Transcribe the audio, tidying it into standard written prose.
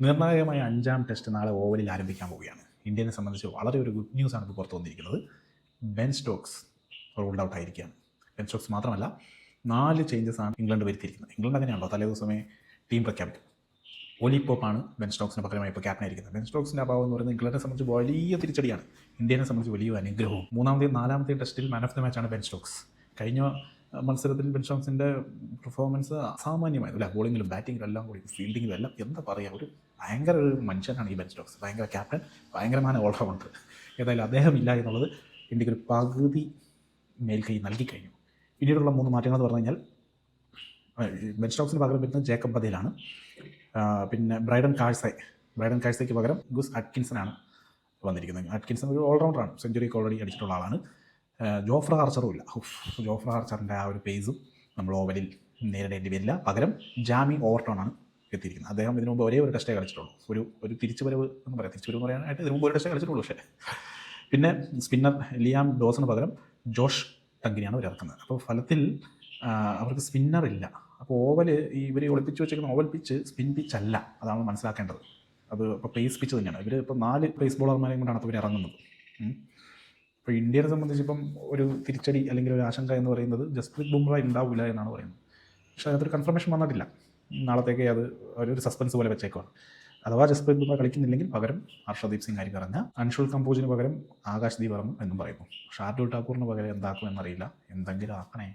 നിർണായകമായ 5-ാം ടെസ്റ്റ് നാളെ ഓവലിൽ ആരംഭിക്കാൻ പോവുകയാണ്. ഇന്ത്യനെ സംബന്ധിച്ച് വളരെ ഒരു ഗുഡ് ന്യൂസാണ് ഇപ്പോൾ പുറത്തു വന്നിരിക്കുന്നത്. ബെൻ സ്റ്റോക്സ് റൂൾഡ് ഔട്ട് ആയിരിക്കുകയാണ്. ബെൻ സ്റ്റോക്സ് മാത്രമല്ല 4 ചേഞ്ചസാണ് ഇംഗ്ലണ്ട് വരുത്തിയിരിക്കുന്നത്. ഇംഗ്ലണ്ട് അങ്ങനെയാണല്ലോ, തലേ ദിവസമേ ടീം പ്രഖ്യാപിക്കും. ഒലി പോപ്പാണ് ബെൻ സ്റ്റോക്സിന് പകരമായി ഇപ്പോൾ ക്യാപ്റ്റനായിരിക്കുന്നത്. ബെൻ സ്റ്റോക്സിൻ്റെ അഭാവം എന്ന് പറയുന്നത് ഇംഗ്ലണ്ടിനെ സംബന്ധിച്ച് വലിയ തിരിച്ചടിയാണ്, ഇന്ത്യനെ സംബന്ധിച്ച് വലിയ അനുഗ്രഹവും. 3-ാമത്തെയും 4-ാമത്തെയും ടെസ്റ്റിൽ മാൻ ഓഫ് ദ മാച്ചാണ് ബെൻ സ്റ്റോക്സ്. കഴിഞ്ഞ മത്സരത്തിൽ ബെൻ സ്റ്റോക്സിൻ്റെ പെർഫോമൻസ് അസാമാന്യമായിരുന്നു. അല്ല, ബോളിങ്ങിലും ബാറ്റിങ്ങിലും എല്ലാം കൂടി, ഫീൽഡിങ്ങിലും എല്ലാം എന്താ പറയുക, ഒരു ഭയങ്കര ഒരു മനുഷ്യനാണ് ഈ ബെൻ സ്റ്റോക്സ്. ഭയങ്കര ക്യാപ്റ്റൻ, ഭയങ്കരമായ ഓൾറൗണ്ടർ. ഏതായാലും അദ്ദേഹം ഇല്ല എന്നുള്ളത് ഇന്ത്യക്ക് ഒരു പകുതി മേൽക്കൈ നൽകി കഴിഞ്ഞു. പിന്നീടുള്ള 3 മാറ്റങ്ങൾ എന്ന് പറഞ്ഞു കഴിഞ്ഞാൽ ബെൻ സ്റ്റോക്സിന് പകരം വരുന്നത് ജേക്കബ് ബദേലാണ്. പിന്നെ ബ്രൈഡൻ കാഴ്സയ്ക്ക് പകരം ഗുസ് അറ്റ്കിൻസനാണ് വന്നിരിക്കുന്നത്. അറ്റ്കിൻസൺ ഒരു ഓൾറൗണ്ടറാണ്, സെഞ്ചുറിക്ക് ഓൾറെഡി അടിച്ചിട്ടുള്ള ആളാണ്. ജോഫ്ര ആർച്ചറും ഇല്ല. ജോഫ്ര ആർച്ചറിൻ്റെ ആ ഒരു പേസും നമ്മൾ ഓവലിൽ നേരിടേണ്ടി വരില്ല. പകരം ജാമി ഓവർട്ടോണാണ് എത്തിയിരിക്കുന്നത്. അദ്ദേഹം ഇതിനു മുമ്പ് ഒരേ ഒരു ടെസ്റ്റേ കളിച്ചിട്ടുള്ളൂ. ഒരു തിരിച്ചുവരവ് എന്ന് പറയാം, തിരിച്ചുവരവ് പറയാനായിട്ട് ഇതിനു മുമ്പ് ഒരു ടെസ്റ്റേ കളിച്ചിട്ടുള്ളൂ. പക്ഷേ പിന്നെ സ്പിന്നർ ലിയാം ഡോസിന് പകരം ജോഷ് ടങ്കിനെയാണ് അവർ ഇറക്കുന്നത്. അപ്പോൾ ഫലത്തിൽ അവർക്ക് സ്പിന്നർ ഇല്ല. അപ്പോൾ ഓവല് ഇവർ ഒളിപ്പിച്ച് വെച്ചിരിക്കുന്ന ഓവൽ പിച്ച് സ്പിൻ പിച്ച് അല്ല, അതാണ് മനസ്സിലാക്കേണ്ടത്. അത് ഇപ്പോൾ പേസ് പിച്ച് തന്നെയാണ്. ഇവർ ഇപ്പോൾ 4 പേസ് ബോളർമാരെയും കൊണ്ടാണ് അപ്പോൾ ഇവർ ഇറങ്ങുന്നത്. ഇപ്പോൾ ഇന്ത്യയെ സംബന്ധിച്ച് ഇപ്പം ഒരു തിരിച്ചടി അല്ലെങ്കിൽ ഒരു ആശങ്ക എന്ന് പറയുന്നത് ജസ്പ്രീത് ബുംറ ഉണ്ടാവില്ല എന്നാണ് പറയുന്നത്. പക്ഷേ അതൊരു കൺഫർമേഷൻ വന്നിട്ടില്ല. നാളത്തേക്ക് അത് ഒരു സസ്പെൻസ് പോലെ വെച്ചേക്കുവാണ്. അഥവാ ജസ്പ്രീത് ബുംറ കളിക്കുന്നില്ലെങ്കിൽ പകരം ഹർഷദീപ് സിംഗ് ആയിരിക്കും ഇറങ്ങുക. അൻഷുൽ കമ്പോജിന് പകരം ആകാശ് ദീപ് ഇറങ്ങും എന്നും പറയുന്നു. ഷാർദുൽ ഠാക്കൂറിന് പകരം എന്താക്കും എന്നറിയില്ല. എന്തെങ്കിലും ആക്കണേ.